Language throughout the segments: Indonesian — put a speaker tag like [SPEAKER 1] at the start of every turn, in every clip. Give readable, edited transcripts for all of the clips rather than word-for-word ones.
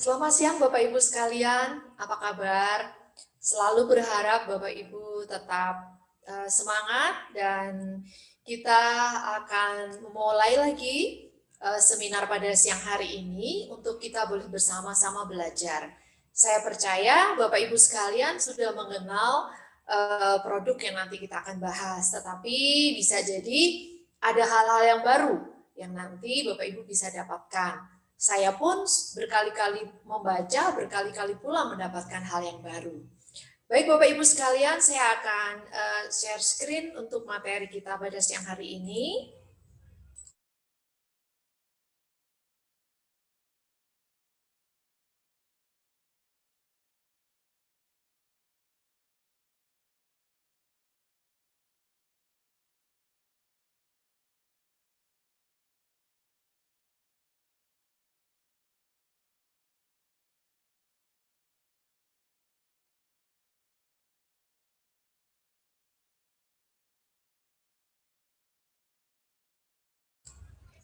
[SPEAKER 1] Selamat siang Bapak Ibu sekalian, apa kabar? Selalu berharap Bapak Ibu tetap semangat dan kita akan memulai lagi seminar pada siang hari ini untuk kita boleh bersama-sama belajar. Saya percaya Bapak Ibu sekalian sudah mengenal produk yang nanti kita akan bahas, tetapi bisa jadi ada hal-hal yang baru yang nanti Bapak Ibu bisa dapatkan. Saya pun berkali-kali membaca, berkali-kali pula mendapatkan hal yang baru. Baik Bapak Ibu sekalian, saya akan share screen untuk materi kita pada siang hari ini.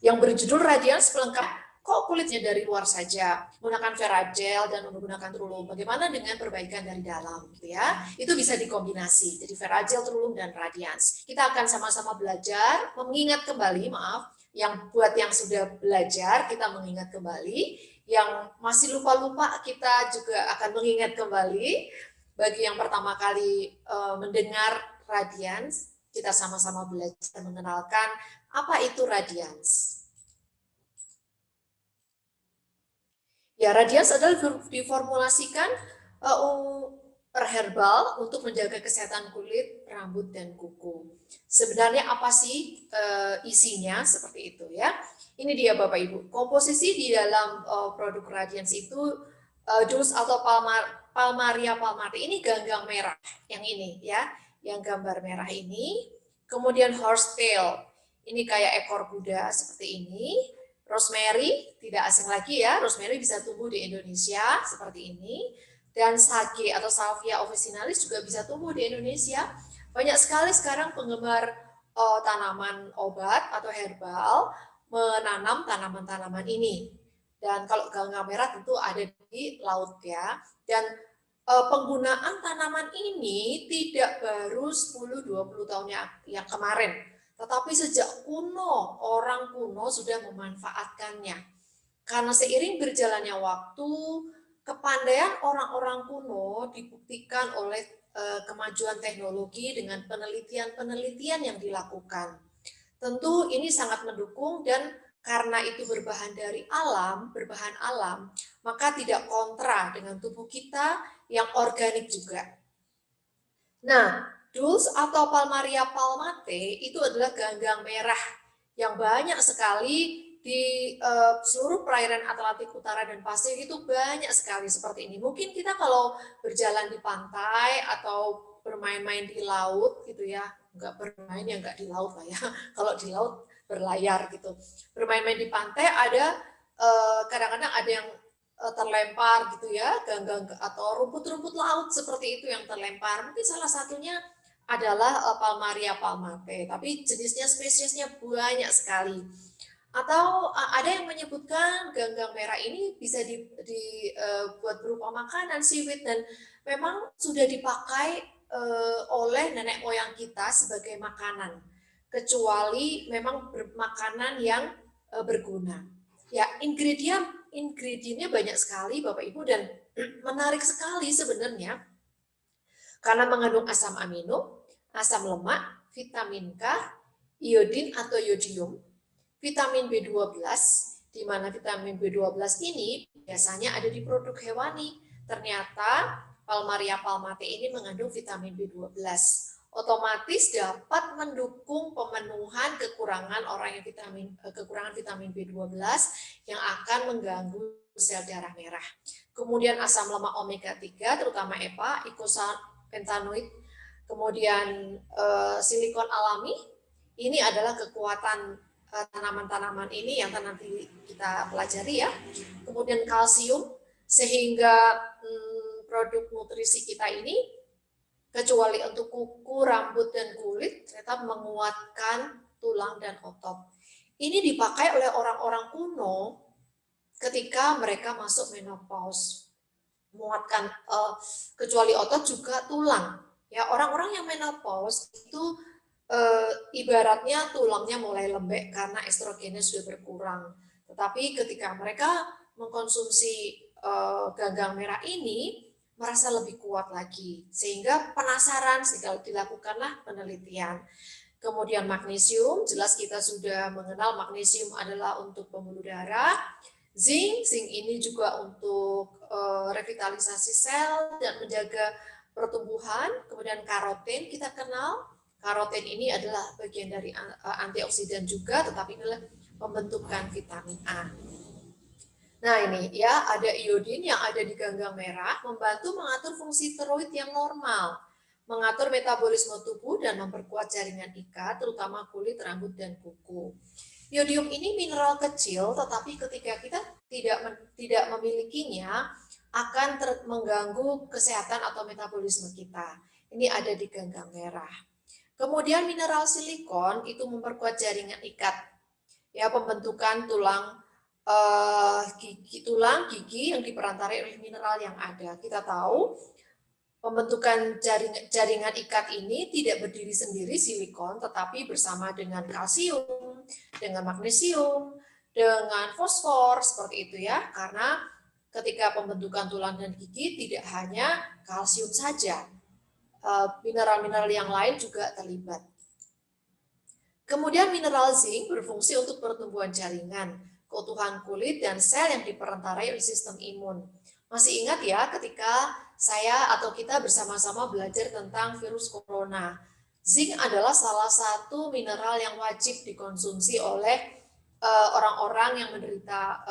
[SPEAKER 1] Yang berjudul Radiance Pelengkap kok kulitnya dari luar saja, menggunakan Veragel dan menggunakan Trulum. Bagaimana dengan perbaikan dari dalam, gitu ya? Itu bisa dikombinasi. Jadi Veragel, Trulum, dan Radiance. Kita akan sama-sama belajar, mengingat kembali, maaf, yang buat yang sudah belajar kita mengingat kembali, yang masih lupa-lupa kita juga akan mengingat kembali. Bagi yang pertama kali mendengar Radiance, kita sama-sama belajar mengenalkan apa itu Radiance. Ya, Radiance adalah diformulasikan herbal untuk menjaga kesehatan kulit, rambut, dan kuku. Sebenarnya apa sih isinya seperti itu ya? Ini dia Bapak Ibu. Komposisi di dalam produk Radiance itu Dulce atau Palmaria palmate. Ini ganggang merah yang ini ya, yang gambar merah ini. Kemudian horsetail. Ini kayak ekor kuda seperti ini. Rosemary, tidak asing lagi ya, rosemary bisa tumbuh di Indonesia seperti ini. Dan sage atau Salvia officinalis juga bisa tumbuh di Indonesia. Banyak sekali sekarang penggemar tanaman obat atau herbal menanam tanaman-tanaman ini. Dan kalau ganggang merah tentu ada di laut ya. Dan penggunaan tanaman ini tidak baru 10-20 tahun yang kemarin, tetapi sejak kuno, orang kuno sudah memanfaatkannya. Karena seiring berjalannya waktu, kepandaian orang-orang kuno dibuktikan oleh kemajuan teknologi dengan penelitian-penelitian yang dilakukan. Tentu ini sangat mendukung dan karena itu berbahan alam, maka tidak kontra dengan tubuh kita yang organik juga. Nah, Dulce atau Palmaria palmate itu adalah ganggang merah yang banyak sekali di seluruh perairan Atlantik Utara dan Pasifik, itu banyak sekali seperti ini. Mungkin kita kalau berjalan di pantai atau bermain-main di laut gitu ya, nggak bermain ya nggak di laut lah ya, kalau di laut berlayar gitu. Bermain-main di pantai ada kadang-kadang ada yang terlempar gitu ya, ganggang atau rumput-rumput laut seperti itu yang terlempar. Mungkin salah satunya adalah Palmaria palmate, tapi jenisnya spesiesnya banyak sekali. Atau ada yang menyebutkan ganggang merah ini bisa dibuat berupa makanan seaweed dan memang sudah dipakai oleh nenek moyang kita sebagai makanan, kecuali memang makanan yang berguna. Ya, ingredientnya banyak sekali Bapak Ibu dan menarik sekali sebenarnya karena mengandung asam amino, asam lemak, vitamin K, iodin atau yodium, vitamin B12, di mana vitamin B12 ini biasanya ada di produk hewani. Ternyata Palmaria palmate ini mengandung vitamin B12. Otomatis dapat mendukung pemenuhan kekurangan orang yang kekurangan vitamin B12 yang akan mengganggu sel darah merah. Kemudian asam lemak omega 3 terutama EPA, eicosapentaenoid, kemudian silikon alami. Ini adalah kekuatan tanaman-tanaman ini yang nanti kita pelajari ya. Kemudian kalsium, sehingga produk nutrisi kita ini kecuali untuk kuku, rambut, dan kulit, ternyata menguatkan tulang dan otot. Ini dipakai oleh orang-orang kuno ketika mereka masuk menopause. Menguatkan kecuali otot juga tulang. Ya, orang-orang yang menopause itu ibaratnya tulangnya mulai lembek karena estrogennya sudah berkurang. Tetapi ketika mereka mengkonsumsi ganggang merah ini merasa lebih kuat lagi, sehingga penasaran, sehingga dilakukanlah penelitian. Kemudian magnesium, jelas kita sudah mengenal magnesium adalah untuk pembuluh darah. Zinc ini juga untuk revitalisasi sel dan menjaga pertumbuhan. Kemudian karoten kita kenal, karoten ini adalah bagian dari antioksidan juga, tetapi inilah pembentukan vitamin A. Nah ini ya, ada iodin yang ada di ganggang merah, membantu mengatur fungsi tiroid yang normal, mengatur metabolisme tubuh dan memperkuat jaringan ikat, terutama kulit, rambut, dan kuku. Iodium ini mineral kecil, tetapi ketika kita tidak memilikinya akan mengganggu kesehatan atau metabolisme kita. Ini ada di ganggang merah. Kemudian mineral silikon itu memperkuat jaringan ikat, ya pembentukan tulang gigi yang diperantarai oleh mineral yang ada. Kita tahu pembentukan jaringan ikat ini tidak berdiri sendiri silikon, tetapi bersama dengan kalsium, dengan magnesium, dengan fosfor, seperti itu ya. Karena ketika pembentukan tulang dan gigi tidak hanya kalsium saja, mineral-mineral yang lain juga terlibat. Kemudian mineral zinc berfungsi untuk pertumbuhan jaringan, keutuhan kulit, dan sel yang diperantarai oleh sistem imun. Masih ingat ya ketika saya atau kita bersama-sama belajar tentang virus corona. Zinc adalah salah satu mineral yang wajib dikonsumsi oleh orang-orang yang menderita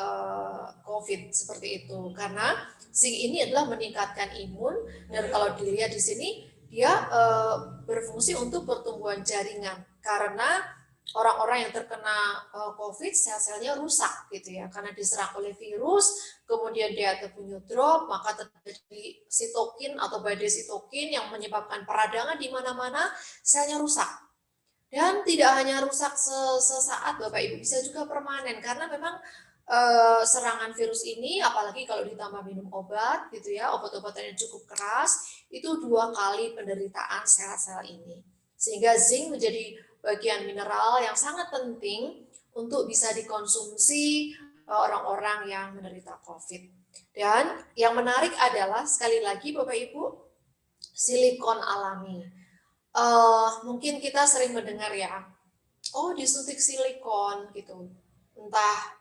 [SPEAKER 1] COVID seperti itu. Karena zinc ini adalah meningkatkan imun, dan kalau dilihat di sini dia berfungsi untuk pertumbuhan jaringan. Karena orang-orang yang terkena COVID, sel-selnya rusak gitu ya, karena diserang oleh virus, kemudian dia terpunya drop, maka terjadi sitokin atau badai sitokin yang menyebabkan peradangan di mana-mana, selnya rusak. Dan tidak hanya rusak sesaat Bapak Ibu, bisa juga permanen, karena memang serangan virus ini, apalagi kalau ditambah minum obat gitu ya, obat-obatan yang cukup keras, itu 2 kali penderitaan sel-sel ini. Sehingga zinc menjadi bagian mineral yang sangat penting untuk bisa dikonsumsi orang-orang yang menderita COVID. Dan yang menarik adalah, sekali lagi Bapak Ibu, silikon alami. Mungkin kita sering mendengar ya, oh disuntik silikon gitu, entah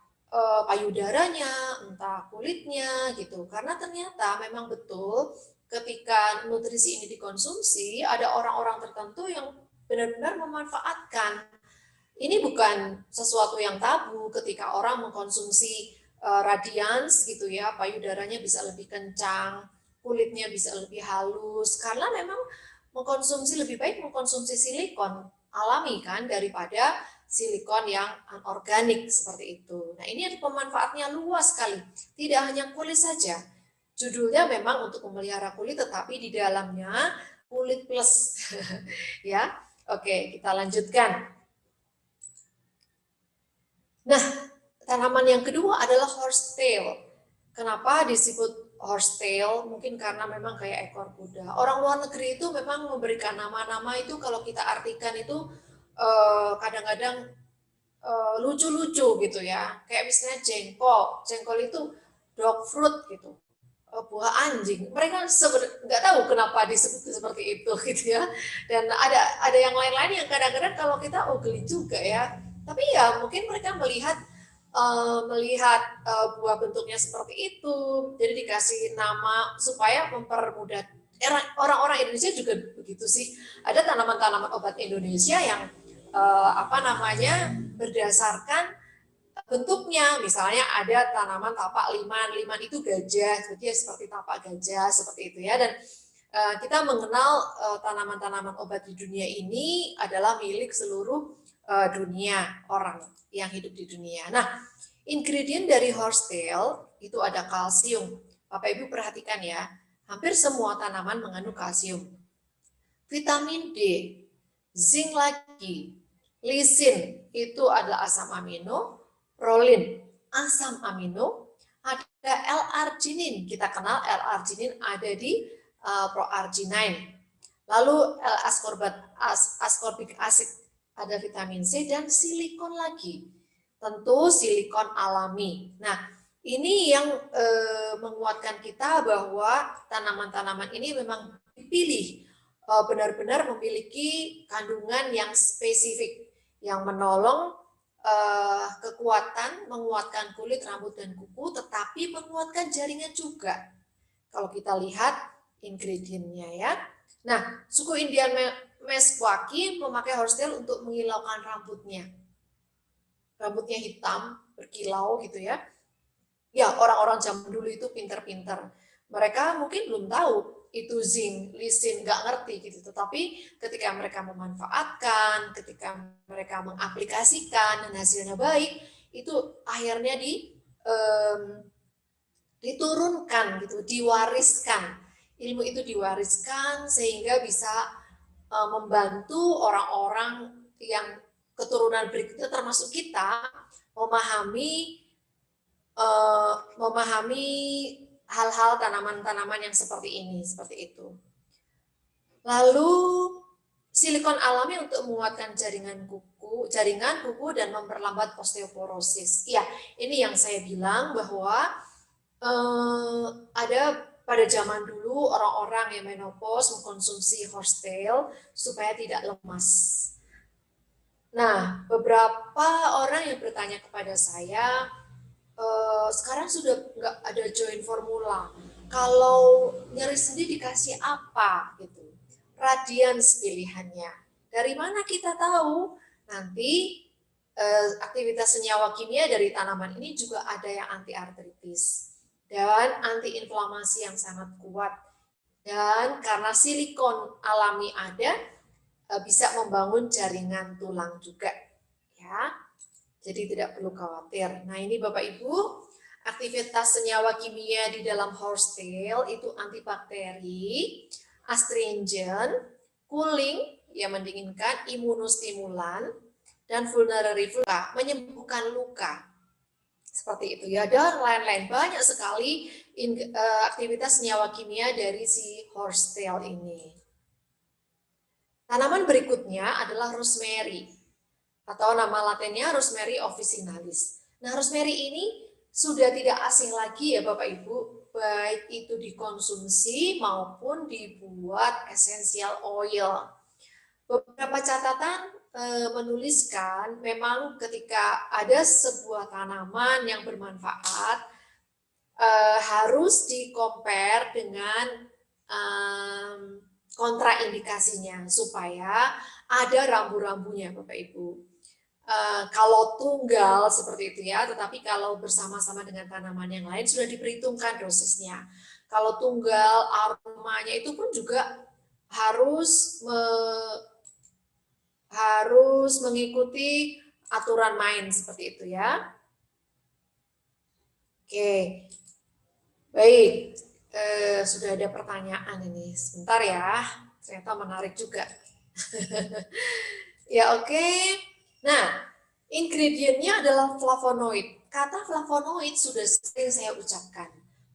[SPEAKER 1] payudaranya, entah kulitnya gitu. Karena ternyata memang betul ketika nutrisi ini dikonsumsi, ada orang-orang tertentu yang benar-benar memanfaatkan. Ini bukan sesuatu yang tabu ketika orang mengkonsumsi radians gitu ya, payudaranya bisa lebih kencang, kulitnya bisa lebih halus, karena memang lebih baik mengkonsumsi silikon alami kan daripada silikon yang anorganik seperti itu. Nah ini ada pemanfaatnya luas sekali, tidak hanya kulit saja. Judulnya memang untuk memelihara kulit, tetapi di dalamnya kulit plus ya. Oke, kita lanjutkan. Nah, tanaman yang kedua adalah horsetail. Kenapa disebut horsetail? Mungkin karena memang kayak ekor kuda. Orang luar negeri itu memang memberikan nama-nama itu, kalau kita artikan itu kadang-kadang lucu-lucu gitu ya. Kayak misalnya jengkol. Jengkol itu dog fruit gitu. Buah anjing. Mereka nggak tahu kenapa disebut seperti itu gitu ya. Dan ada yang lain-lain yang kadang-kadang kalau kita geli juga ya. Tapi ya mungkin mereka melihat buah bentuknya seperti itu, jadi dikasih nama supaya mempermudah. Orang-orang Indonesia juga begitu sih. Ada tanaman-tanaman obat Indonesia yang berdasarkan bentuknya. Misalnya ada tanaman tapak liman, liman itu gajah, jadi seperti tapak gajah seperti itu ya. Dan kita mengenal tanaman-tanaman obat di dunia ini adalah milik seluruh dunia, orang yang hidup di dunia. Nah, ingredient dari horsetail itu ada kalsium. Bapak Ibu perhatikan ya, hampir semua tanaman mengandung kalsium. Vitamin D, zinc lagi, lisin itu adalah asam amino, prolin asam amino, Ada L-arginin, kita kenal L-arginin ada di proarginine. Lalu ascorbic acid, ada vitamin C, dan silikon lagi. Tentu silikon alami. Nah, ini yang menguatkan kita bahwa tanaman-tanaman ini memang dipilih benar-benar memiliki kandungan yang spesifik yang menolong kekuatan, menguatkan kulit, rambut, dan kuku, tetapi menguatkan jaringan juga. Kalau kita lihat ingredientnya ya. Nah, suku Indian Meskwaki memakai horsetail untuk mengilaukan rambutnya. Rambutnya hitam, berkilau gitu ya. Ya, orang-orang zaman dulu itu pinter-pinter. Mereka mungkin belum tahu itu zinc, lisin, nggak ngerti gitu. Tetapi ketika mereka memanfaatkan, ketika mereka mengaplikasikan dan hasilnya baik, itu akhirnya diturunkan gitu, diwariskan. Ilmu itu diwariskan sehingga bisa membantu orang-orang yang keturunan berikutnya termasuk kita memahami hal-hal tanaman-tanaman yang seperti ini, seperti itu. Lalu silikon alami untuk menguatkan jaringan kuku dan memperlambat osteoporosis. Ya, ini yang saya bilang bahwa ada pada zaman dulu orang-orang yang menopause mengkonsumsi horsetail supaya tidak lemas. Nah, beberapa orang yang bertanya kepada saya, sekarang sudah nggak ada join formula. Kalau nyeri sendi dikasih apa gitu? Radians pilihannya. Dari mana kita tahu? Nanti aktivitas senyawa kimia dari tanaman ini juga ada yang anti-artritis dan anti-inflamasi yang sangat kuat. Dan karena silikon alami ada, bisa membangun jaringan tulang juga. Ya, jadi tidak perlu khawatir. Nah ini Bapak Ibu, aktivitas senyawa kimia di dalam horsetail itu antibakteri, astringent, cooling yang mendinginkan, imunostimulan, dan vulnerary fluid menyembuhkan luka. Seperti itu ya, dan lain-lain banyak sekali aktivitas senyawa kimia dari si horsetail ini. Tanaman berikutnya adalah rosemary atau nama latinnya Rosemary officinalis. Nah, rosemary ini sudah tidak asing lagi ya Bapak Ibu, baik itu dikonsumsi maupun dibuat essential oil. Beberapa catatan menuliskan memang ketika ada sebuah tanaman yang bermanfaat harus di-compare dengan kontraindikasinya supaya ada rambu-rambunya Bapak Ibu. Kalau tunggal seperti itu ya, tetapi kalau bersama-sama dengan tanaman yang lain sudah diperhitungkan dosisnya. Kalau tunggal aromanya itu pun juga harus mengikuti aturan main seperti itu ya. Oke, baik. Sudah ada pertanyaan ini. Sebentar ya, ternyata menarik juga. Ya oke. Nah, ingredientnya adalah flavonoid. Kata flavonoid sudah sering saya ucapkan.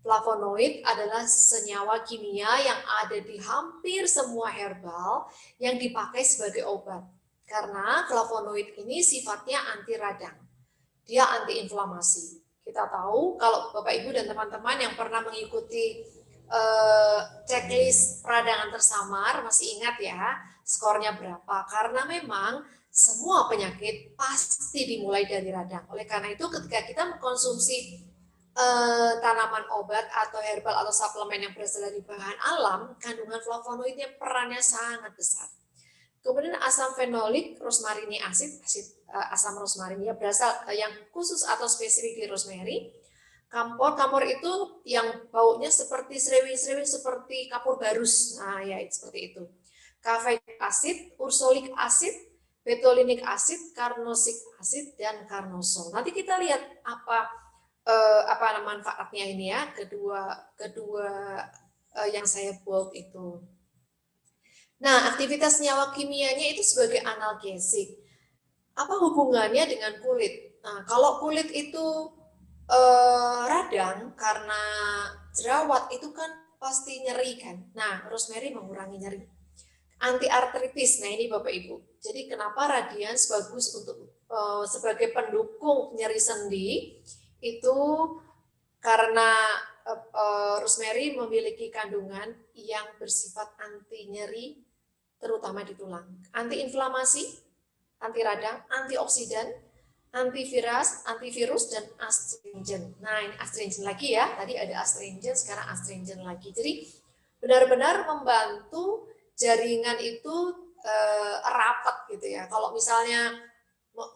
[SPEAKER 1] Flavonoid adalah senyawa kimia yang ada di hampir semua herbal yang dipakai sebagai obat. Karena flavonoid ini sifatnya anti radang. Dia anti-inflamasi. Kita tahu kalau Bapak Ibu dan teman-teman yang pernah mengikuti checklist peradangan tersamar, masih ingat ya skornya berapa? Karena memang semua penyakit pasti dimulai dari radang. Oleh karena itu ketika kita mengkonsumsi tanaman obat atau herbal atau suplemen yang berasal dari bahan alam, kandungan flavonoidnya perannya sangat besar. Kemudian asam fenolik, rosmarini asam rosmarin ya berasal yang khusus atau spesifik di rosemary. Kampor itu yang baunya seperti serewi-serewi seperti kapur barus. Nah, ya seperti itu. Kafeik acid, ursolik acid, betulinic acid, carnosic acid dan carnosol. Nanti kita lihat apa manfaatnya ini ya, kedua yang saya bold itu. Nah, aktivitas senyawa kimianya itu sebagai analgesik. Apa hubungannya dengan kulit? Nah, kalau kulit itu radang karena jerawat itu kan pasti nyeri kan. Nah, rosemary mengurangi nyeri. Anti artritis. Nah, ini Bapak Ibu. Jadi kenapa radians bagus untuk sebagai pendukung nyeri sendi itu karena rosemary memiliki kandungan yang bersifat anti nyeri terutama di tulang, anti inflamasi, anti radang, antioksidan, antivirus dan astringent. Nah, ini astringent lagi ya. Tadi ada astringent, sekarang astringent lagi. Jadi benar-benar membantu jaringan itu rapat gitu ya. Kalau misalnya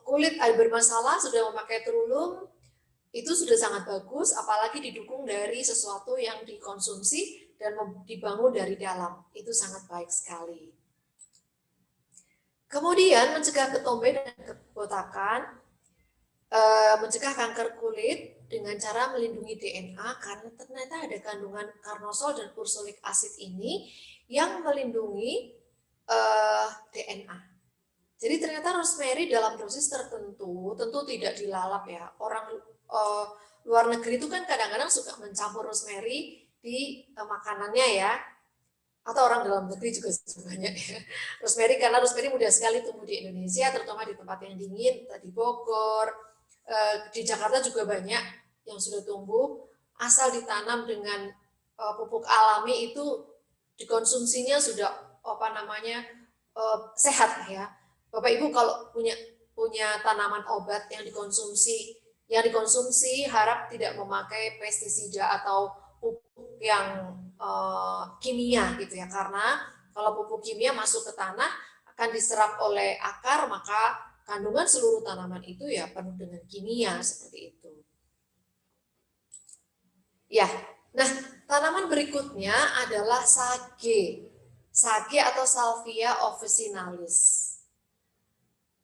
[SPEAKER 1] kulit ada bermasalah sudah memakai terulung, itu sudah sangat bagus, apalagi didukung dari sesuatu yang dikonsumsi dan dibangun dari dalam. Itu sangat baik sekali. Kemudian mencegah ketombe dan kebotakan, mencegah kanker kulit dengan cara melindungi DNA karena ternyata ada kandungan karnosol dan ursolik acid ini yang melindungi DNA. Jadi ternyata rosemary dalam dosis tertentu tentu tidak dilalap ya. Orang luar negeri itu kan kadang-kadang suka mencampur rosemary di makanannya ya. Atau orang dalam negeri juga banyak ya. Rosemary, karena rosemary mudah sekali tumbuh di Indonesia, terutama di tempat yang dingin, di Bogor, di Jakarta juga banyak yang sudah tumbuh, asal ditanam dengan pupuk alami itu dikonsumsinya sudah sehat ya. Bapak Ibu kalau punya tanaman obat yang dikonsumsi harap tidak memakai pestisida atau pupuk yang kimia gitu ya, karena kalau pupuk kimia masuk ke tanah akan diserap oleh akar, maka kandungan seluruh tanaman itu ya penuh dengan kimia seperti itu. Ya, nah tanaman berikutnya adalah sage atau Salvia officinalis.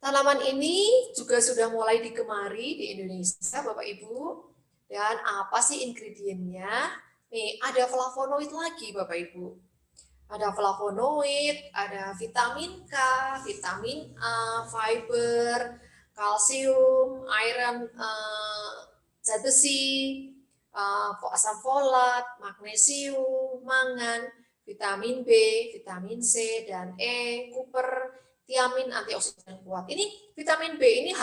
[SPEAKER 1] Tanaman ini juga sudah mulai digemari di Indonesia, Bapak Ibu. Dan apa sih ingredientnya? Nih, ada flavonoid lagi, Bapak Ibu. Ada flavonoid, ada vitamin K, vitamin A, fiber, kalsium, iron, zat besi, asam folat, magnesium, mangan, vitamin B, vitamin C, dan E, kuper, tiamin, antioksidan kuat. Ini vitamin B ini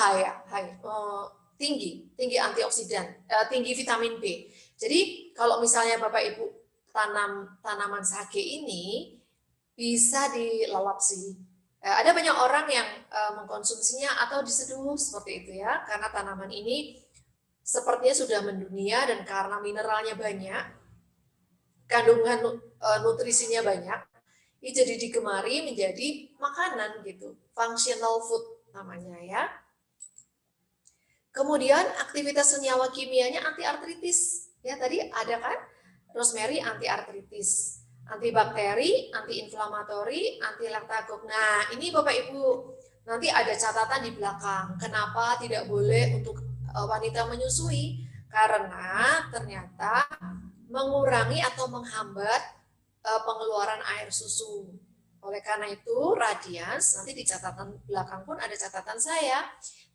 [SPEAKER 1] tinggi antioksidan, tinggi vitamin B. Jadi kalau misalnya Bapak Ibu tanam tanaman sage ini bisa dilalap sih. Ada banyak orang yang mengkonsumsinya atau diseduh seperti itu ya, karena tanaman ini sepertinya sudah mendunia dan karena mineralnya banyak, kandungan nutrisinya banyak, ini jadi digemari menjadi makanan gitu, functional food namanya ya. Kemudian aktivitas senyawa kimianya antiartritis. Ya tadi ada kan rosemary antiartritis, antibakteri, antiinflamatori, antilaktagogue. Nah, ini Bapak Ibu nanti ada catatan di belakang. Kenapa tidak boleh untuk wanita menyusui? Karena ternyata mengurangi atau menghambat pengeluaran air susu. Oleh karena itu, radians, nanti di catatan belakang pun ada catatan saya,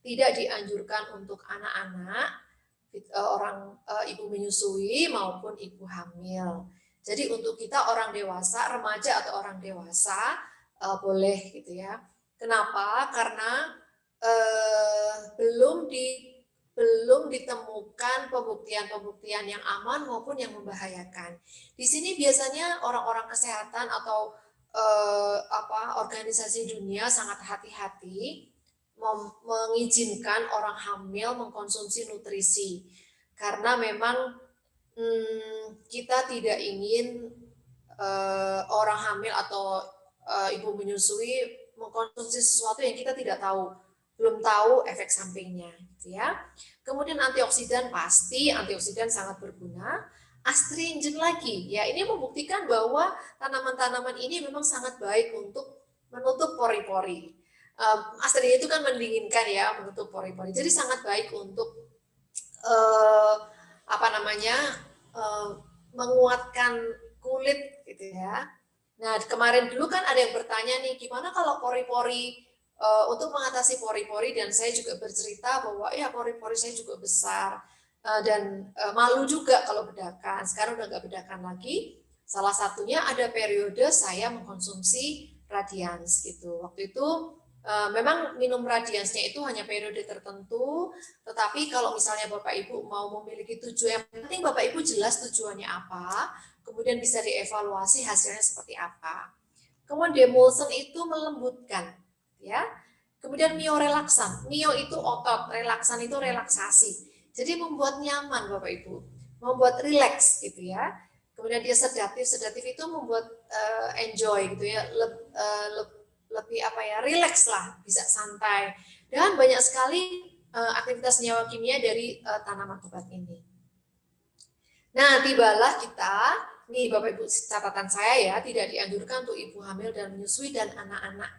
[SPEAKER 1] tidak dianjurkan untuk anak-anak, orang ibu menyusui maupun ibu hamil. Jadi untuk kita orang dewasa, remaja atau orang dewasa boleh gitu ya. Kenapa? Karena belum ditemukan pembuktian yang aman maupun yang membahayakan. Di sini biasanya orang-orang kesehatan atau organisasi dunia sangat hati-hati mengizinkan orang hamil mengkonsumsi nutrisi, karena memang kita tidak ingin orang hamil atau ibu menyusui mengkonsumsi sesuatu yang kita belum tahu efek sampingnya gitu ya. Kemudian antioksidan, pasti antioksidan sangat berguna. Astringent lagi ya, ini membuktikan bahwa tanaman-tanaman ini memang sangat baik untuk menutup pori-pori. Astringent itu kan mendinginkan ya, menutup pori-pori. Jadi sangat baik untuk menguatkan kulit gitu ya. Nah, kemarin dulu kan ada yang bertanya nih, gimana kalau pori-pori, untuk mengatasi pori-pori, dan saya juga bercerita bahwa ya pori-pori saya juga besar. dan malu juga kalau bedakan. Sekarang udah nggak bedakan lagi. Salah satunya ada periode saya mengkonsumsi Radiance gitu. Waktu itu memang minum Radiance-nya itu hanya periode tertentu, tetapi kalau misalnya Bapak Ibu mau memiliki tujuan, yang penting Bapak Ibu jelas tujuannya apa, kemudian bisa dievaluasi hasilnya seperti apa. Kemudian demulsion itu melembutkan, ya. Kemudian mio itu otot, relaksan itu relaksasi. Jadi membuat nyaman Bapak Ibu, membuat rileks gitu ya. Kemudian dia sedatif itu membuat enjoy gitu ya, lebih apa ya, rileks lah, bisa santai. Dan banyak sekali aktivitas senyawa kimia dari tanaman obat ini. Nah, tibalah kita, nih Bapak Ibu catatan saya ya, tidak dianjurkan untuk ibu hamil dan menyusui dan anak-anak.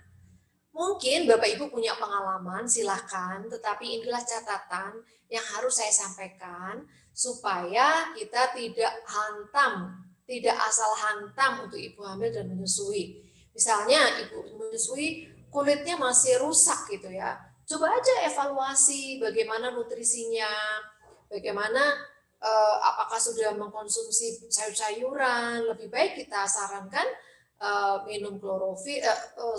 [SPEAKER 1] Mungkin Bapak Ibu punya pengalaman, silahkan, tetapi inilah catatan yang harus saya sampaikan supaya kita tidak hantam, tidak asal hantam untuk ibu hamil dan menyusui. Misalnya ibu menyusui kulitnya masih rusak gitu ya, coba aja evaluasi bagaimana nutrisinya, bagaimana apakah sudah mengkonsumsi sayur-sayuran, lebih baik kita sarankan minum klorofil,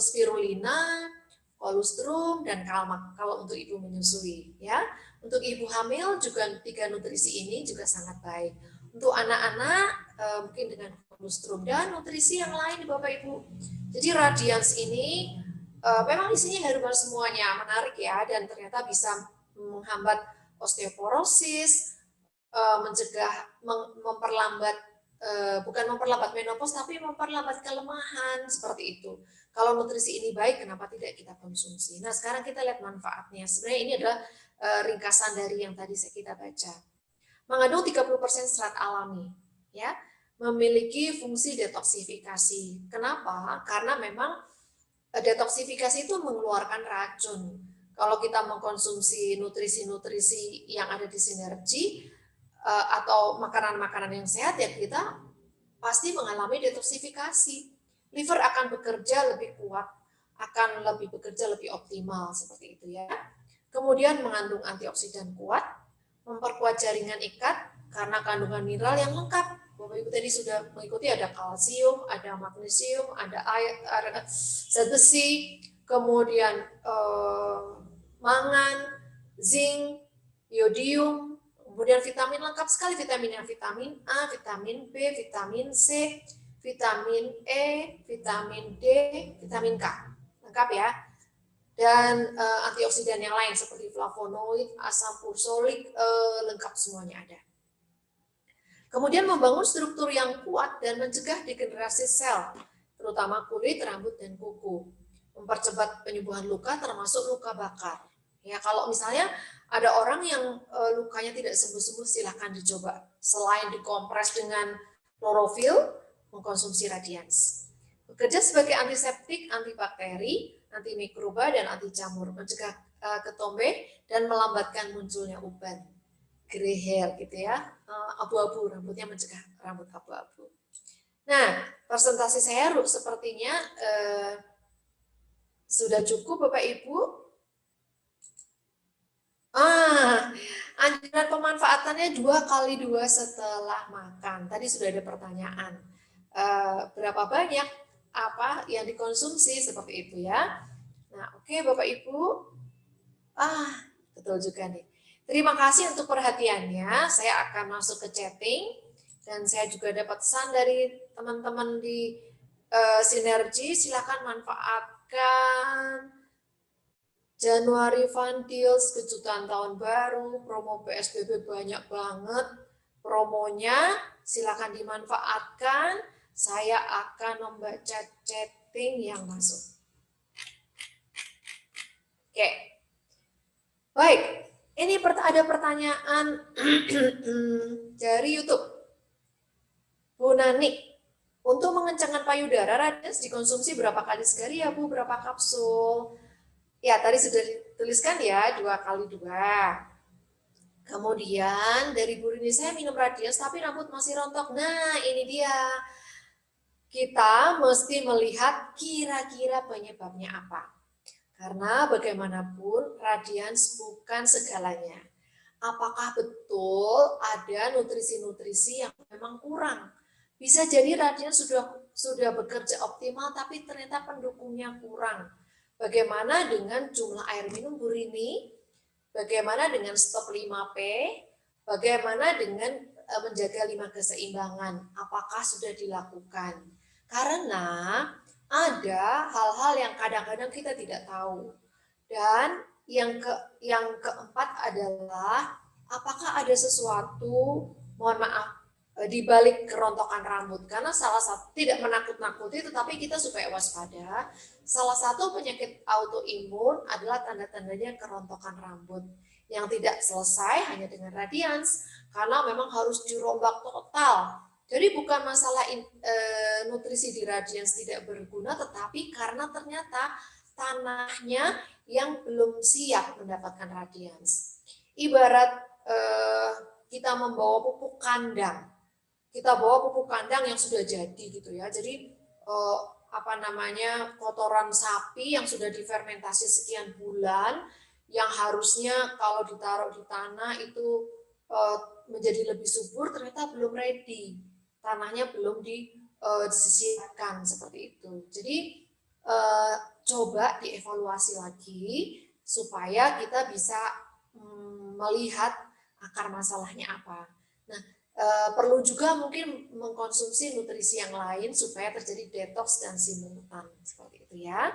[SPEAKER 1] spirulina, kolostrum, dan kalmak kalau untuk ibu menyusui ya. Untuk ibu hamil juga 3 nutrisi ini juga sangat baik. Untuk anak-anak mungkin dengan kolostrum dan nutrisi yang lain Bapak Ibu. Jadi Radiance ini memang isinya herbal semuanya, menarik ya, dan ternyata bisa menghambat osteoporosis, mencegah, memperlambat, bukan memperlambat menopause, tapi memperlambat kelemahan, seperti itu. Kalau nutrisi ini baik, kenapa tidak kita konsumsi? Nah, sekarang kita lihat manfaatnya. Sebenarnya ini adalah ringkasan dari yang tadi kita baca. Mengandung 30% serat alami, ya, memiliki fungsi detoksifikasi. Kenapa? Karena memang detoksifikasi itu mengeluarkan racun. Kalau kita mengkonsumsi nutrisi-nutrisi yang ada di sinergi, atau makanan-makanan yang sehat, ya kita pasti mengalami detoksifikasi. Liver akan bekerja lebih kuat, akan lebih bekerja lebih optimal seperti itu ya. Kemudian mengandung antioksidan kuat, memperkuat jaringan ikat karena kandungan mineral yang lengkap. Bapak Ibu tadi sudah mengikuti, ada kalsium, ada magnesium, ada air, ada zat besi, kemudian mangan, zinc, iodium, kemudian vitamin lengkap sekali vitaminnya, vitamin A, vitamin B, vitamin C, vitamin E, vitamin D, vitamin K. Lengkap ya. Dan antioksidan yang lain seperti flavonoid, asam ursolik, lengkap semuanya ada. Kemudian membangun struktur yang kuat dan mencegah degenerasi sel, terutama kulit, rambut, dan kuku. Mempercepat penyembuhan luka termasuk luka bakar. Ya, kalau misalnya ada orang yang lukanya tidak sembuh-sembuh, silahkan dicoba. Selain dikompres dengan klorofil, mengkonsumsi Radiance. Bekerja sebagai antiseptik, antibakteri, antimikroba, dan anti jamur, mencegah ketombe dan melambatkan munculnya uban, gray hair gitu ya, abu-abu, rambutnya, mencegah rambut abu-abu. Nah, presentasi saya sepertinya sudah cukup Bapak Ibu. Anjuran pemanfaatannya 2x2 setelah makan. Tadi sudah ada pertanyaan. Berapa banyak apa yang dikonsumsi seperti itu ya. Nah, oke Bapak Ibu. Betul juga nih. Terima kasih untuk perhatiannya. Saya akan masuk ke chatting dan saya juga dapat pesan dari teman-teman di Sinergi. Silakan manfaatkan Januari Fun Deals, kejutan tahun baru, promo PSBB banyak banget promonya. Silakan dimanfaatkan. Saya akan membaca chatting yang masuk. Oke. Baik, ini ada pertanyaan dari YouTube. Bu Nani, untuk mengencangkan payudara, Radiance dikonsumsi berapa kali sehari ya Bu? Berapa kapsul? Ya, tadi sudah dituliskan ya, 2x2. Kemudian dari Bu Rini, saya minum Radiance tapi rambut masih rontok. Nah, ini dia. Kita mesti melihat kira-kira penyebabnya apa. Karena bagaimanapun Radiance bukan segalanya. apakah betul ada nutrisi-nutrisi yang memang kurang. Bisa jadi radians sudah bekerja optimal, tapi ternyata pendukungnya kurang. Bagaimana dengan jumlah air minum Bu Rini? Bagaimana dengan stok 5P? Bagaimana dengan menjaga 5 keseimbangan? Apakah sudah dilakukan? Karena ada hal-hal yang kadang-kadang kita tidak tahu. Dan yang keempat adalah apakah ada sesuatu, mohon maaf, di balik kerontokan rambut, karena salah satu tidak menakut-nakuti tetapi kita supaya waspada. Salah satu penyakit autoimun adalah tanda-tandanya kerontokan rambut yang tidak selesai hanya dengan radians, karena memang harus dirombak total. Jadi bukan masalah nutrisi di radians tidak berguna, tetapi karena ternyata tanahnya yang belum siap mendapatkan radians. Ibarat kita membawa pupuk kandang, kita bawa pupuk kandang yang sudah jadi gitu ya. Jadi kotoran sapi yang sudah difermentasi sekian bulan, yang harusnya kalau ditaruh di tanah itu menjadi lebih subur, ternyata belum ready, tanahnya belum disiapkan seperti itu. Jadi coba dievaluasi lagi supaya kita bisa melihat akar masalahnya apa. Nah, perlu juga mungkin mengkonsumsi nutrisi yang lain supaya terjadi detoks dan simultan seperti itu ya.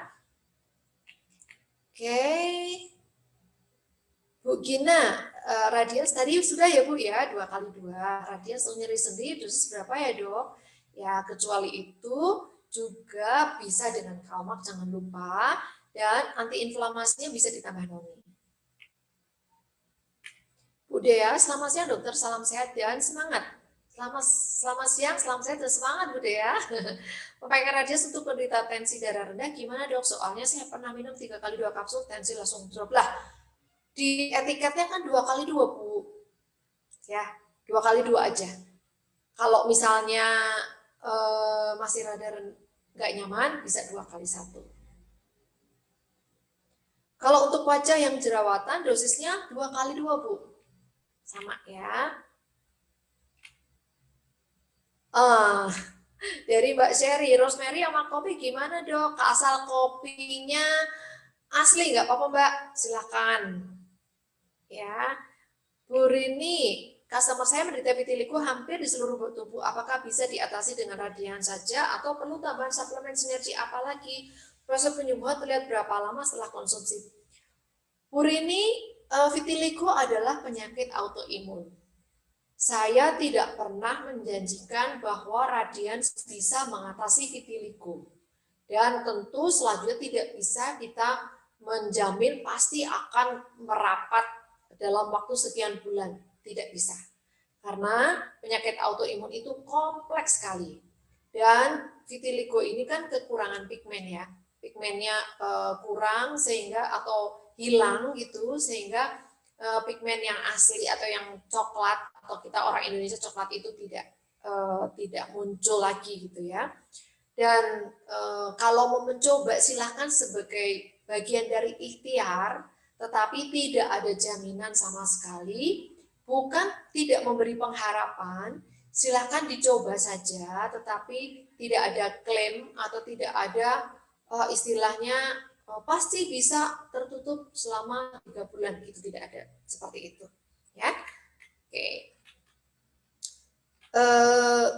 [SPEAKER 1] Oke, Bu Gina, radians tadi sudah ya Bu ya, 2x2 radians nyeri sendi dosis berapa ya Dok? Ya kecuali itu juga bisa dengan Calmax, jangan lupa, dan antiinflamasinya bisa ditambah noni. Bu Dea, selamat siang dokter, salam sehat dan semangat. Selamat siang, selamat sehat dan semangat Bu Dea. Pemakaian radians untuk penderita tensi darah rendah gimana dok? Soalnya saya pernah minum 3x2 kapsul, tensi langsung drop lah. Di etiketnya kan 2x2 Bu. Ya, 2x2 aja. Kalau misalnya masih rada nggak nyaman, bisa 2x1. Kalau untuk wajah yang jerawatan, dosisnya 2x2 Bu. Sama ya. Dari Mbak Sherry, rosemary sama kopi gimana dok? Asal kopinya asli nggak apa-apa Mbak, silakan. Ya, Bu Rini, customer saya menderita vitiligo hampir di seluruh tubuh. Apakah bisa diatasi dengan radian saja atau perlu tambahan suplemen sinergi apalagi? Proses penyembuhan terlihat berapa lama setelah konsumsi? Bu Rini, vitiligo adalah penyakit autoimun. Saya tidak pernah menjanjikan bahwa radians bisa mengatasi vitiligo. Dan tentu selanjutnya tidak bisa kita menjamin pasti akan merapat dalam waktu sekian bulan. Tidak bisa. Karena penyakit autoimun itu kompleks sekali. Dan vitiligo ini kan kekurangan pigmen ya. Pigmennya kurang sehingga atau hilang gitu sehingga pigmen yang asli atau yang coklat atau kita orang Indonesia coklat itu tidak muncul lagi gitu ya. Dan kalau mau mencoba silahkan sebagai bagian dari ikhtiar, tetapi tidak ada jaminan sama sekali, bukan tidak memberi pengharapan, silahkan dicoba saja, tetapi tidak ada klaim atau tidak ada istilahnya pasti bisa tertutup selama 3 bulan, itu tidak ada seperti itu ya. Oke.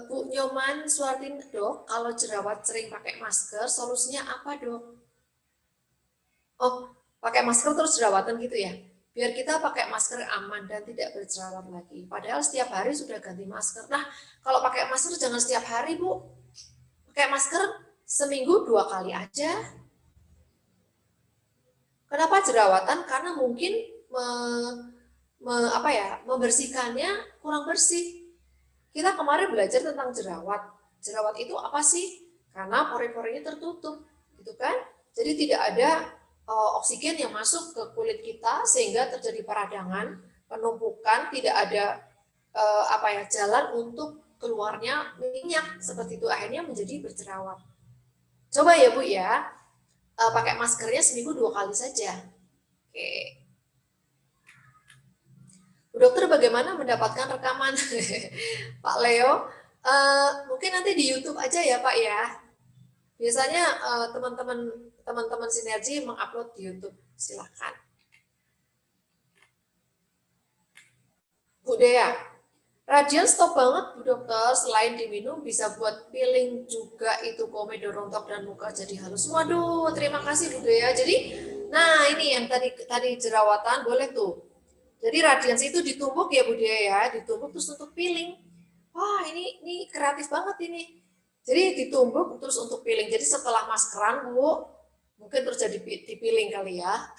[SPEAKER 1] Bu Nyoman Suardin, dok, kalau jerawat sering pakai masker, solusinya apa dok? Oh, pakai masker terus jerawatan gitu ya? Biar kita pakai masker aman dan tidak berjerawat lagi. Padahal setiap hari sudah ganti masker. Nah, kalau pakai masker jangan setiap hari Bu. Pakai masker seminggu 2 kali aja. Kenapa jerawatan? Karena mungkin membersihkannya kurang bersih. Kita kemarin belajar tentang jerawat. Jerawat itu apa sih? Karena pori-porinya tertutup, gitu kan? Jadi tidak ada oksigen yang masuk ke kulit kita sehingga terjadi peradangan, penumpukan, tidak ada jalan untuk keluarnya minyak seperti itu, akhirnya menjadi berjerawat. Coba ya Bu ya, pakai maskernya seminggu 2 kali saja. Oke. Bu bagaimana mendapatkan rekaman Pak Leo? Mungkin nanti di YouTube aja ya Pak ya. Biasanya teman-teman sinergi mengupload di YouTube. Silahkan. Bu Dea, Radian stop banget Bu Dokter, selain diminum bisa buat peeling juga itu komedo rontok dan muka jadi halus. Waduh, terima kasih Bu Dea. Jadi, nah ini yang tadi jerawatan boleh tuh. Jadi radians itu ditumbuk ya Bu Dea ya, ditumbuk terus untuk peeling. Wah ini kreatif banget ini. Jadi ditumbuk terus untuk peeling. Jadi setelah maskeran Bu, mungkin terus jadi dipiling kali ya.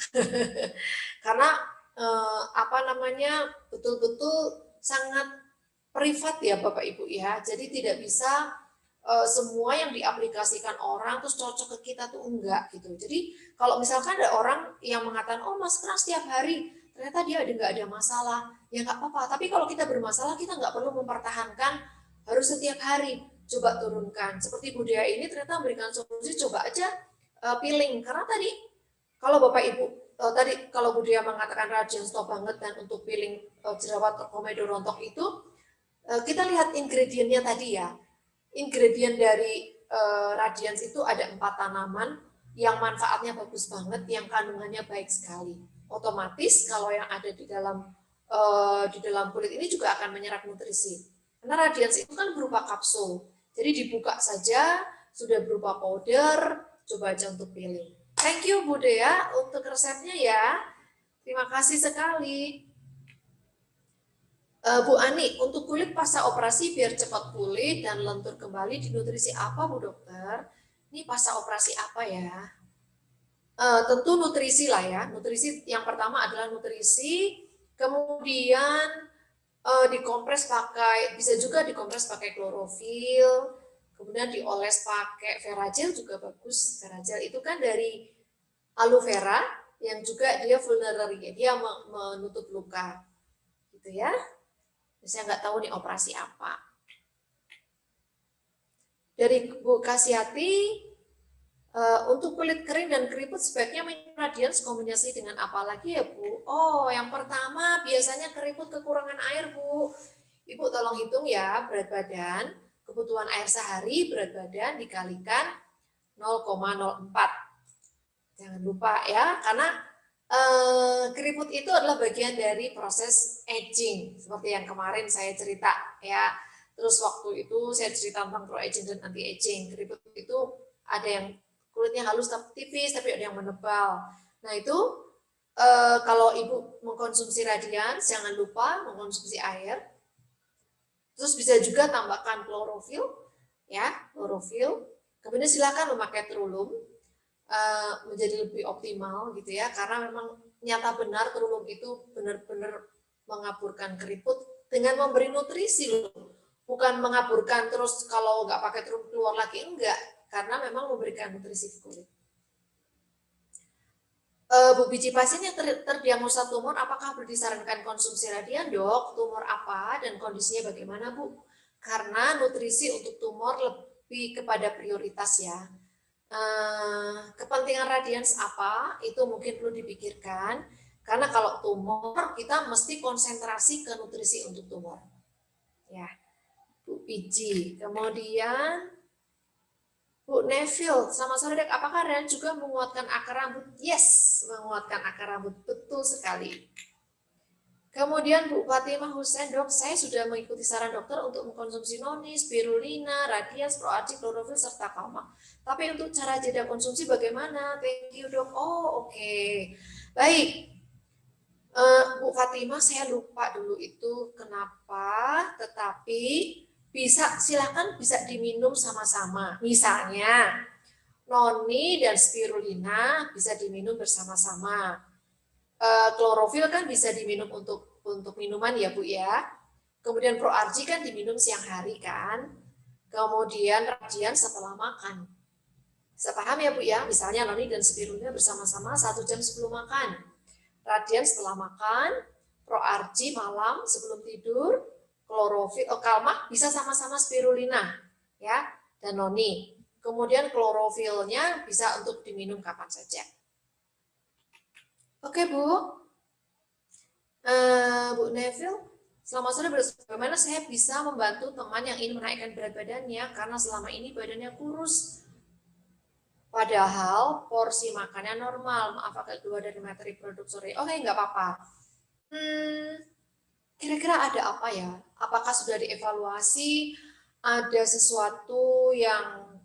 [SPEAKER 1] Karena betul-betul sangat privat ya Bapak Ibu ya. Jadi tidak bisa semua yang diaplikasikan orang terus cocok ke kita tuh enggak gitu. Jadi kalau misalkan ada orang yang mengatakan oh maskeran setiap hari, ternyata dia nggak ada masalah, ya nggak apa-apa. Tapi kalau kita bermasalah kita nggak perlu mempertahankan harus setiap hari. Coba turunkan. Seperti budaya ini ternyata memberikan solusi, coba aja peeling. Karena tadi kalau Bapak Ibu tadi kalau budaya mengatakan radian stop banget dan untuk peeling jerawat komedo rontok itu kita lihat ingredientnya tadi ya. Ingredient dari Radiance itu ada 4 tanaman yang manfaatnya bagus banget, yang kandungannya baik sekali. Otomatis kalau yang ada di dalam kulit ini juga akan menyerap nutrisi. Karena Radiance itu kan berupa kapsul, jadi dibuka saja sudah berupa powder. Coba aja untuk peeling. Thank you Bu Dea untuk resepnya ya. Terima kasih sekali. Bu Ani, untuk kulit pasca operasi biar cepat pulih dan lentur kembali di nutrisi apa Bu Dokter? Ini pasca operasi apa ya? Tentu nutrisi lah ya. Nutrisi yang pertama adalah nutrisi, kemudian dikompres pakai, bisa juga dikompres pakai klorofil, kemudian dioles pakai Veragel juga bagus. Veragel itu kan dari aloe vera yang juga dia vulnerary, dia menutup luka, gitu ya. Saya nggak tahu nih operasi apa. Dari Bu Kasiati, untuk kulit kering dan keriput sebaiknya minum Radiance kombinasi dengan apa lagi ya Bu? Oh, yang pertama biasanya keriput kekurangan air Bu. Ibu tolong hitung ya berat badan, kebutuhan air sehari berat badan dikalikan 0,04. Jangan lupa ya, karena keriput itu adalah bagian dari proses aging, seperti yang kemarin saya cerita ya. Terus waktu itu saya cerita tentang pro aging dan anti aging. Keriput itu ada yang kulitnya halus tapi tipis, tapi ada yang menebal. Nah itu kalau ibu mengkonsumsi Radiance, jangan lupa mengkonsumsi air. Terus bisa juga tambahkan klorofil, ya klorofil. Kemudian silakan memakai Trulum. Menjadi lebih optimal gitu ya, karena memang nyata benar Trulum itu benar-benar mengaburkan keriput dengan memberi nutrisi loh, bukan mengaburkan terus kalau nggak pakai Trulum keluar lagi, enggak, karena memang memberikan nutrisi ke kulit. Bu, biji pasien yang terdiagnosa tumor apakah disarankan konsumsi Radian Dok? Tumor apa dan kondisinya bagaimana Bu? Karena nutrisi untuk tumor lebih kepada prioritas ya. Kepentingan Radiance apa itu mungkin perlu dipikirkan, karena kalau tumor kita mesti konsentrasi ke nutrisi untuk tumor ya Bu Piji. Kemudian Bu Neville, sama sore Dek, apakah Radiance juga menguatkan akar rambut? Yes, menguatkan akar rambut, betul sekali. Kemudian Bu Fatimah Hussein, Dok, saya sudah mengikuti saran dokter untuk mengkonsumsi noni, spirulina, Radiance, proargi, klorofil, serta kalmak. Tapi untuk cara jeda konsumsi bagaimana? Thank you Dok. Oh oke. Baik. Bu Fatimah, saya lupa dulu itu kenapa, tetapi silakan bisa diminum sama-sama. Misalnya noni dan spirulina bisa diminum bersama-sama. Klorofil kan bisa diminum untuk minuman ya Bu ya. Kemudian proargi kan diminum siang hari kan. Kemudian Radiance setelah makan. Bisa paham ya Bu ya? Misalnya noni dan spirulina bersama-sama 1 jam sebelum makan. Radiance setelah makan, proargi malam sebelum tidur, klorofil, kalmak bisa sama-sama spirulina ya dan noni. Kemudian klorofilnya bisa untuk diminum kapan saja. Oke Bu, Bu Neville, Selamat sore, bagaimana saya bisa membantu teman yang ingin menaikkan berat badannya karena selama ini badannya kurus. Padahal porsi makannya normal. Maaf agak keluar dari materi produk sore. Oke, nggak apa-apa. Kira-kira ada apa ya? Apakah sudah dievaluasi? Ada sesuatu yang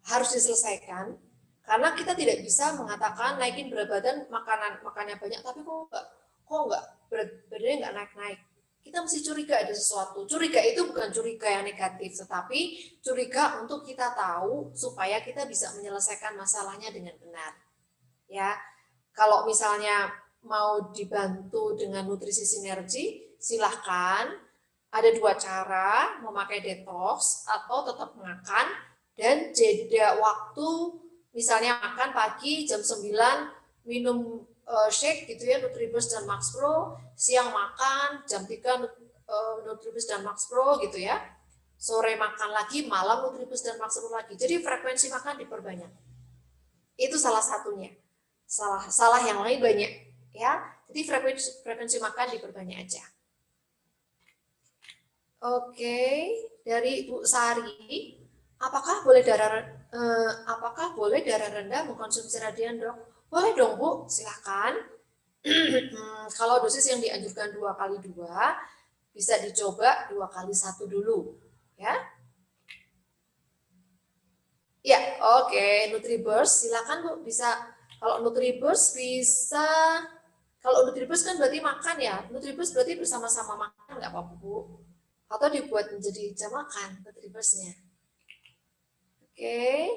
[SPEAKER 1] harus diselesaikan? Karena kita tidak bisa mengatakan naikin berat badan makannya banyak, tapi kok nggak berat badannya nggak naik-naik. Kita mesti curiga ada sesuatu. Curiga itu bukan curiga yang negatif, tetapi curiga untuk kita tahu supaya kita bisa menyelesaikan masalahnya dengan benar. Ya, kalau misalnya mau dibantu dengan nutrisi sinergi, silahkan. Ada dua cara, memakai detox atau tetap makan dan jeda waktu, misalnya makan pagi jam 9, minum shake gitu ya, Nutribus dan Max Pro, siang makan jam 3 Nutribus dan Max Pro gitu ya, sore makan lagi, malam Nutribus dan Max Pro lagi. Jadi frekuensi makan diperbanyak. Itu salah satunya. Salah yang lain banyak ya. Jadi frekuensi makan diperbanyak aja. Oke, dari Ibu Sari, apakah boleh darah rendah mengkonsumsi radian, Dok? Boleh dong, Bu, silahkan. Kalau dosis yang dianjurkan 2x2, bisa dicoba 2x1 dulu, ya. Ya, oke, Nutriburst, silakan Bu, bisa. Kalau Nutriburst bisa, kalau Nutriburst kan berarti makan ya. Nutriburst berarti bersama-sama makan, nggak apa-apa Bu. Atau dibuat menjadi jam makan Nutriburstnya. Oke.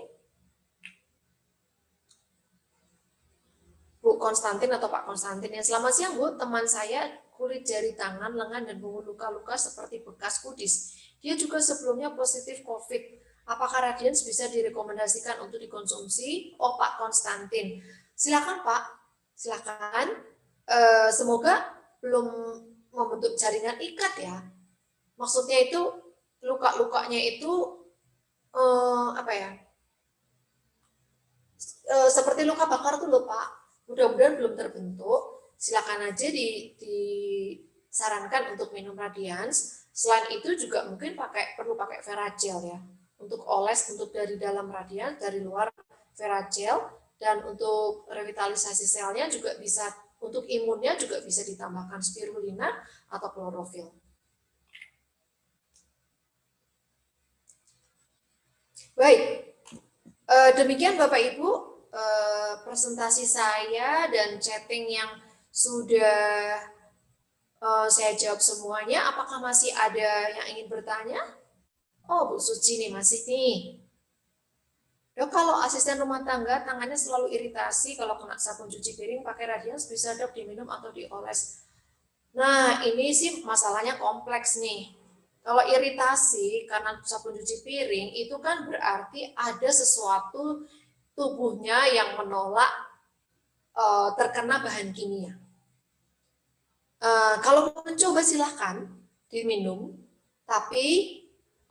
[SPEAKER 1] Bu Konstantin atau Pak Konstantin ya. Selamat siang Bu, teman saya kulit jari tangan, lengan, dan punggung luka-luka seperti bekas kudis. Dia juga sebelumnya positif COVID. Apakah Radiance bisa direkomendasikan untuk dikonsumsi? Oh Pak Konstantin, silakan Pak, silakan. Semoga belum membentuk jaringan ikat ya. Maksudnya itu luka-lukanya itu apa ya? Seperti luka bakar tuh loh Pak. Mudah-mudahan belum terbentuk. Silakan aja disarankan untuk minum Radiance. Selain itu juga mungkin perlu pakai Veragel ya. Untuk oles untuk dari dalam Radiance, dari luar Veragel, dan untuk revitalisasi selnya juga bisa, untuk imunnya juga bisa ditambahkan spirulina atau klorofil. Baik, demikian Bapak Ibu presentasi saya dan chatting yang sudah saya jawab semuanya. Apakah masih ada yang ingin bertanya? Oh, Bu Suci nih masih nih. Dok, kalau asisten rumah tangga tangannya selalu iritasi kalau kena sabun cuci piring pakai Radiance, bisa Dok diminum atau dioles? Nah, ini sih masalahnya kompleks nih. Kalau iritasi karena sabun cuci piring itu kan berarti ada sesuatu tubuhnya yang menolak terkena bahan kimia. Kalau mencoba silahkan diminum, tapi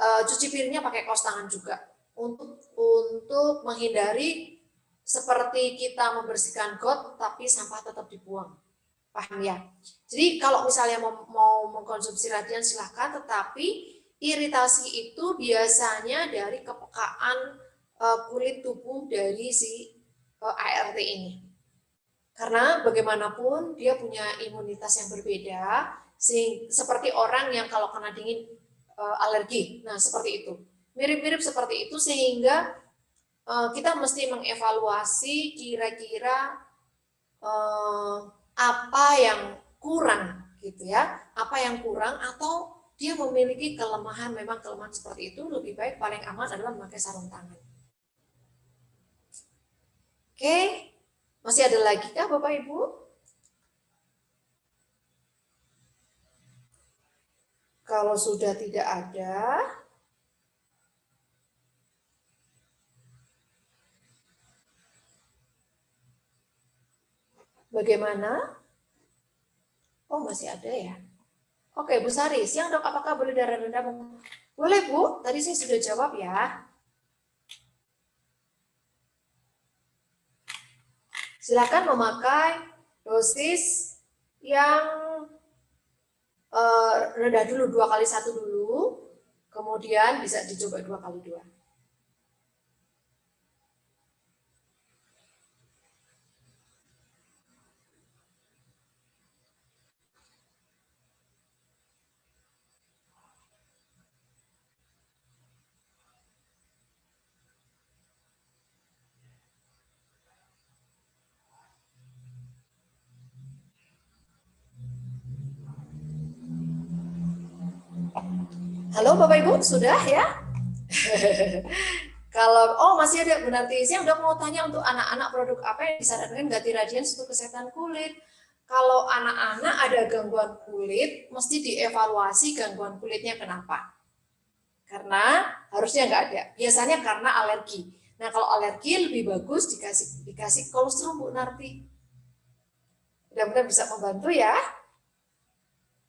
[SPEAKER 1] cuci piringnya pakai kaos tangan juga untuk menghindari seperti kita membersihkan got tapi sampah tetap dibuang. Paham ya? Jadi kalau misalnya mau mengkonsumsi Radiance silahkan, tetapi iritasi itu biasanya dari kepekaan kulit tubuh dari si ART ini. Karena bagaimanapun dia punya imunitas yang berbeda, seperti orang yang kalau kena dingin alergi. Nah, seperti itu. Mirip-mirip seperti itu, sehingga kita mesti mengevaluasi kira-kira apa yang kurang gitu ya. Apa yang kurang, atau dia memiliki kelemahan, memang kelemahan seperti itu, lebih baik paling aman adalah memakai sarung tangan. Oke, masih ada lagi kah Bapak Ibu? Kalau sudah tidak ada, bagaimana? Oh, masih ada ya. Oke, Bu Sari, siang Dok, apakah boleh darah rendah? Boleh Bu, tadi saya sudah jawab ya. Silakan memakai dosis yang rendah dulu 2x1 dulu, kemudian bisa dicoba 2x2. Halo Bapak Ibu, sudah ya? Kalau masih ada berarti saya udah mau tanya untuk anak-anak produk apa yang disarankan ganti Radiance untuk kesehatan kulit. Kalau anak-anak ada gangguan kulit, mesti dievaluasi gangguan kulitnya kenapa. Karena harusnya nggak ada. Biasanya karena alergi. Nah kalau alergi lebih bagus dikasih kolostrum Bu Narti. Mudah-mudahan bisa membantu ya.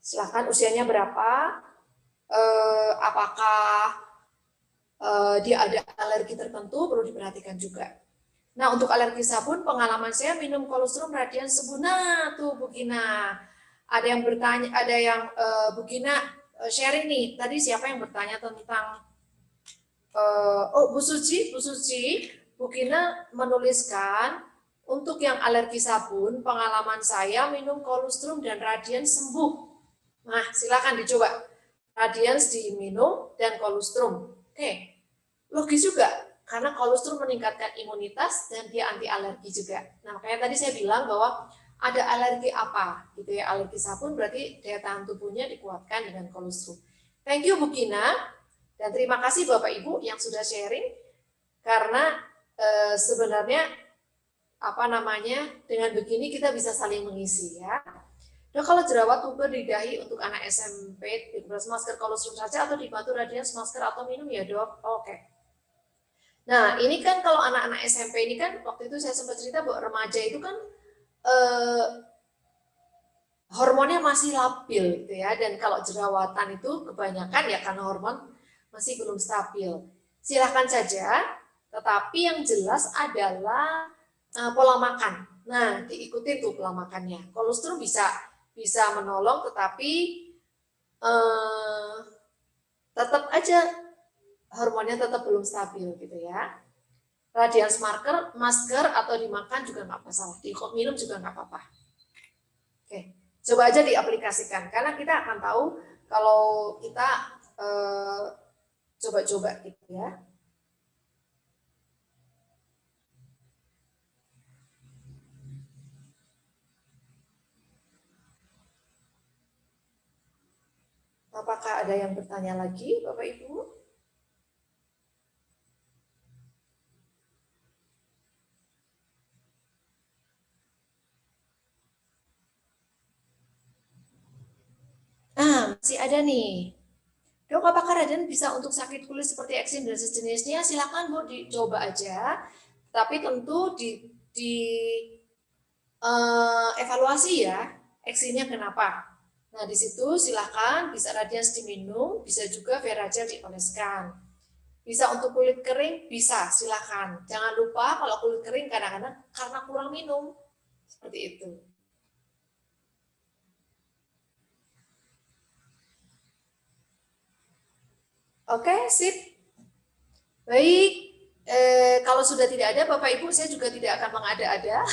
[SPEAKER 1] Silahkan usianya berapa? Apakah dia ada alergi tertentu, perlu diperhatikan juga. Nah, untuk alergi sabun, pengalaman saya minum kolostrum Radiance Sebuna tuh Bu Gina. Ada yang bertanya, ada yang Bu Gina sharing nih. Tadi siapa yang bertanya tentang Bu Suci, Bu Gina menuliskan untuk yang alergi sabun, pengalaman saya minum kolostrum dan Radiance sembuh. Nah, silakan dicoba. Radiance diminum dan kolostrum. Oke, logis juga karena kolostrum meningkatkan imunitas dan dia anti alergi juga. Nah, makanya tadi saya bilang bahwa ada alergi apa gitu ya, alergi sabun berarti daya tahan tubuhnya dikuatkan dengan kolostrum. Thank you Bu Kina dan terima kasih Bapak Ibu yang sudah sharing karena sebenarnya dengan begini kita bisa saling mengisi ya. Nah, kalau jerawat puber di dahi untuk anak SMP, dibahas masker kolostrum saja atau dibantu Radiance masker atau minum ya dok? Oke. Nah ini kan kalau anak-anak SMP ini kan waktu itu saya sempat cerita bahwa remaja itu kan hormonnya masih labil gitu ya, dan kalau jerawatan itu kebanyakan ya karena hormon masih belum stabil. Silahkan saja, tetapi yang jelas adalah pola makan. Nah diikuti tuh pola makannya. Kolostrum bisa menolong, tetapi tetap aja hormonnya tetap belum stabil gitu ya. Radiance masker atau dimakan juga nggak masalah, minum juga nggak apa-apa. Oke, coba aja diaplikasikan karena kita akan tahu kalau kita coba-coba gitu ya. Apakah ada yang bertanya lagi, Bapak Ibu? Masih ada nih. Dok, apakah Raden bisa untuk sakit kulit seperti eksim dan sejenisnya? Silakan Bu, dicoba aja. Tapi tentu di evaluasi ya, eksimnya kenapa. Nah, di situ silakan bisa Radiance diminum, bisa juga Veragel dioleskan. Bisa untuk kulit kering, bisa, silakan. Jangan lupa kalau kulit kering kadang-kadang karena kurang minum. Seperti itu. Oke, sip. Baik, kalau sudah tidak ada Bapak Ibu, saya juga tidak akan mengada-ada.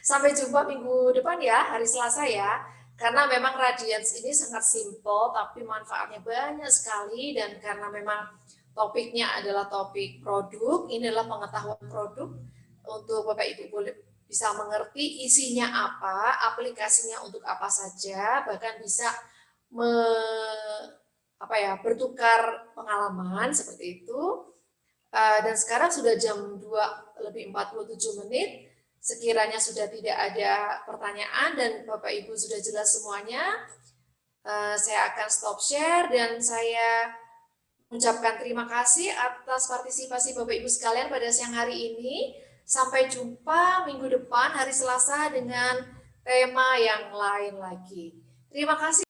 [SPEAKER 1] Sampai jumpa minggu depan ya, hari Selasa ya. Karena memang Radiance ini sangat simple, tapi manfaatnya banyak sekali. Dan karena memang topiknya adalah topik produk, ini adalah pengetahuan produk untuk Bapak Ibu boleh bisa mengerti isinya apa, aplikasinya untuk apa saja, bahkan bisa bertukar pengalaman seperti itu. Dan sekarang sudah jam 2:47. Sekiranya sudah tidak ada pertanyaan dan Bapak Ibu sudah jelas semuanya, saya akan stop share dan saya mengucapkan terima kasih atas partisipasi Bapak Ibu sekalian pada siang hari ini. Sampai jumpa minggu depan hari Selasa dengan tema yang lain lagi. Terima kasih.